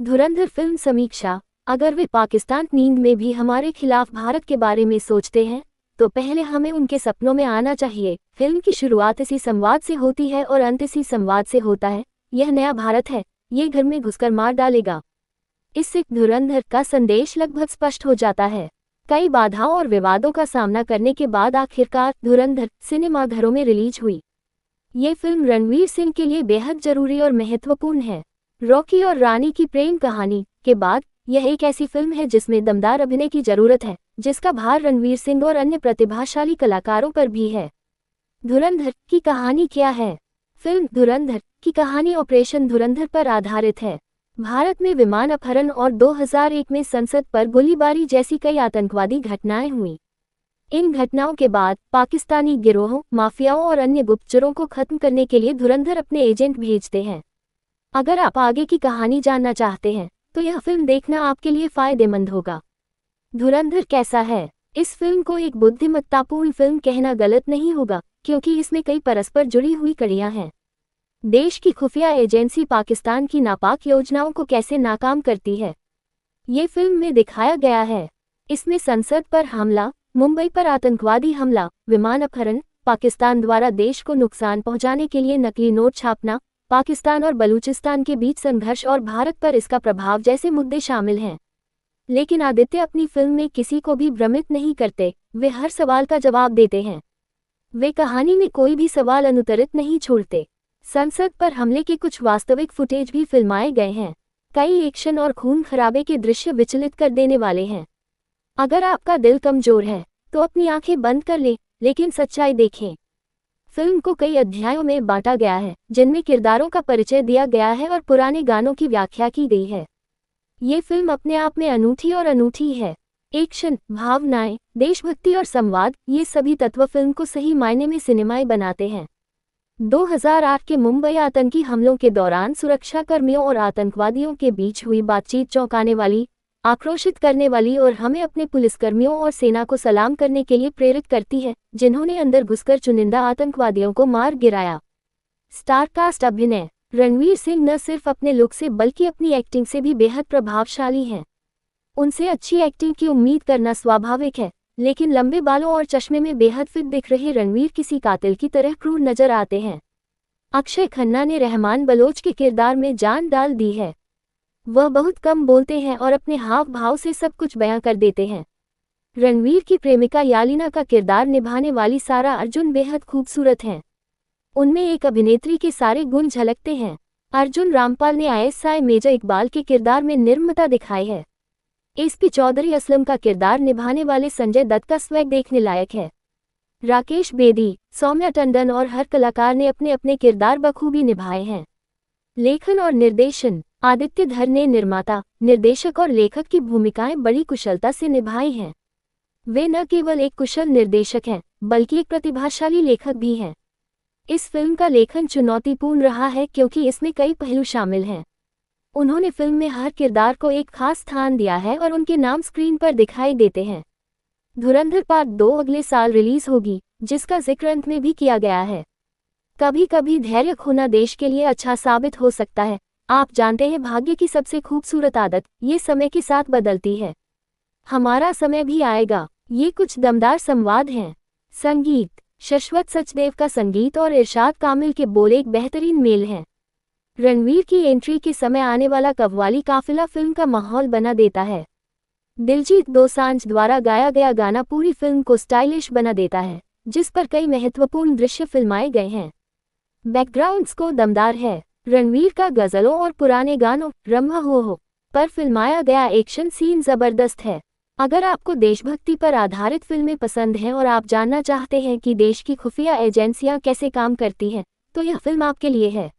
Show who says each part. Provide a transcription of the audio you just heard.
Speaker 1: धुरंधर film समीक्षा। अगर वे पाकिस्तान नींद में भी हमारे खिलाफ भारत के बारे में सोचते हैं तो पहले हमें उनके सपनों में आना चाहिए। फिल्म की शुरुआत इसी संवाद से होती है और अंत इसी संवाद से होता है। यह नया भारत है, ये घर में घुसकर मार डालेगा। इससे धुरंधर का संदेश लगभग स्पष्ट हो जाता है। कई बाधाओं और विवादों का सामना करने के बाद आखिरकार धुरंधर सिनेमाघरों में रिलीज हुई। ये फिल्म रणवीर सिंह के लिए बेहद जरूरी और महत्वपूर्ण है। रॉकी और रानी की प्रेम कहानी के बाद यह एक ऐसी फिल्म है जिसमें दमदार अभिनय की जरूरत है, जिसका भार रणवीर सिंह और अन्य प्रतिभाशाली कलाकारों पर भी है। धुरंधर की कहानी क्या है? फिल्म धुरंधर की कहानी ऑपरेशन धुरंधर पर आधारित है। भारत में विमान अपहरण और 2001 में संसद पर गोलीबारी जैसी कई आतंकवादी घटनाएं हुईं। इन घटनाओं के बाद पाकिस्तानी गिरोहों, माफियाओं और अन्य गुप्तचरों को खत्म करने के लिए धुरंधर अपने एजेंट भेजते हैं। अगर आप आगे की कहानी जानना चाहते हैं तो यह फिल्म देखना आपके लिए फायदेमंद होगा। धुरंधर कैसा है? इस फिल्म को एक बुद्धिमत्तापूर्ण फिल्म कहना गलत नहीं होगा, क्योंकि इसमें कई परस्पर जुड़ी हुई कड़ियां हैं। देश की खुफिया एजेंसी पाकिस्तान की नापाक योजनाओं को कैसे नाकाम करती है, ये फिल्म में दिखाया गया है। इसमें संसद पर हमला, मुंबई पर आतंकवादी हमला, विमान अपहरण, पाकिस्तान द्वारा देश को नुकसान पहुंचाने के लिए नकली नोट छापना, पाकिस्तान और बलूचिस्तान के बीच संघर्ष और भारत पर इसका प्रभाव जैसे मुद्दे शामिल हैं। लेकिन आदित्य अपनी फिल्म में किसी को भी भ्रमित नहीं करते, वे हर सवाल का जवाब देते हैं। वे कहानी में कोई भी सवाल अनुत्तरित नहीं छोड़ते। संसद पर हमले के कुछ वास्तविक फुटेज भी फिल्माए गए हैं। कई एक्शन और खून खराबे के दृश्य विचलित कर देने वाले हैं। अगर आपका दिल कमजोर है तो अपनी आंखें बंद कर लें, लेकिन सच्चाई देखें। फिल्म को कई अध्यायों में बांटा गया है, जिनमें किरदारों का परिचय दिया गया है और पुराने गानों की व्याख्या की गई है। ये फिल्म अपने आप में अनूठी है। एक्शन, भावनाएं, देशभक्ति और संवाद, ये सभी तत्व फिल्म को सही मायने में सिनेमाई बनाते हैं। 2008 के मुंबई आतंकी हमलों के दौरान सुरक्षाकर्मियों और आतंकवादियों के बीच हुई बातचीत चौंकाने वाली, आक्रोशित करने वाली और हमें अपने पुलिसकर्मियों और सेना को सलाम करने के लिए प्रेरित करती है, जिन्होंने अंदर घुसकर चुनिंदा आतंकवादियों को मार गिराया। स्टारकास्ट अभिनय। रणवीर सिंह न सिर्फ अपने लुक से बल्कि अपनी एक्टिंग से भी बेहद प्रभावशाली हैं। उनसे अच्छी एक्टिंग की उम्मीद करना स्वाभाविक है, लेकिन लंबे बालों और चश्मे में बेहद फिट दिख रहे रणवीर किसी कातिल की तरह क्रूर नजर आते हैं। अक्षय खन्ना ने रहमान बलोच के किरदार में जान डाल दी है। वह बहुत कम बोलते हैं और अपने हाव भाव से सब कुछ बयां कर देते हैं। रणवीर की प्रेमिका यालिना का किरदार निभाने वाली सारा अर्जुन बेहद खूबसूरत हैं। उनमें एक अभिनेत्री के सारे गुण झलकते हैं। अर्जुन रामपाल ने आईएसआई मेजर इकबाल के किरदार में निर्ममता दिखाई है। एसपी चौधरी असलम का किरदार निभाने वाले संजय दत्त का स्वैग देखने लायक है। राकेश बेदी, सौम्या टंडन और हर कलाकार ने अपने अपने किरदार बखूबी निभाए हैं। लेखन और निर्देशन। आदित्य धर ने निर्माता, निर्देशक और लेखक की भूमिकाएं बड़ी कुशलता से निभाई हैं। वे न केवल एक कुशल निर्देशक हैं, बल्कि एक प्रतिभाशाली लेखक भी हैं। इस फिल्म का लेखन चुनौतीपूर्ण रहा है क्योंकि इसमें कई पहलू शामिल हैं। उन्होंने फिल्म में हर किरदार को एक खास स्थान दिया है और उनके नाम स्क्रीन पर दिखाई देते हैं। धुरंधर पार्ट 2 अगले साल रिलीज होगी, जिसका जिक्र अंत में भी किया गया है। कभी कभी धैर्य खोना देश के लिए अच्छा साबित हो सकता है। आप जानते हैं, भाग्य की सबसे खूबसूरत आदत ये समय के साथ बदलती है। हमारा समय भी आएगा। ये कुछ दमदार संवाद हैं। संगीत। शश्वत सचदेव का संगीत और इरशाद कामिल के बोल एक बेहतरीन मेल हैं। रणवीर की एंट्री के समय आने वाला कव्वाली काफिला फिल्म का माहौल बना देता है। दिलजीत दोसांझ द्वारा गाया गया गाना पूरी फिल्म को स्टाइलिश बना देता है, जिस पर कई महत्वपूर्ण दृश्य फिल्माए गए हैं। बैकग्राउंड स्कोर दमदार है। रणवीर का गजलों और पुराने गानों रम्हा हो पर फिल्माया गया एक्शन सीन जबरदस्त है। अगर आपको देशभक्ति पर आधारित फिल्में पसंद हैं और आप जानना चाहते हैं कि देश की खुफिया एजेंसियां कैसे काम करती हैं, तो यह फिल्म आपके लिए है।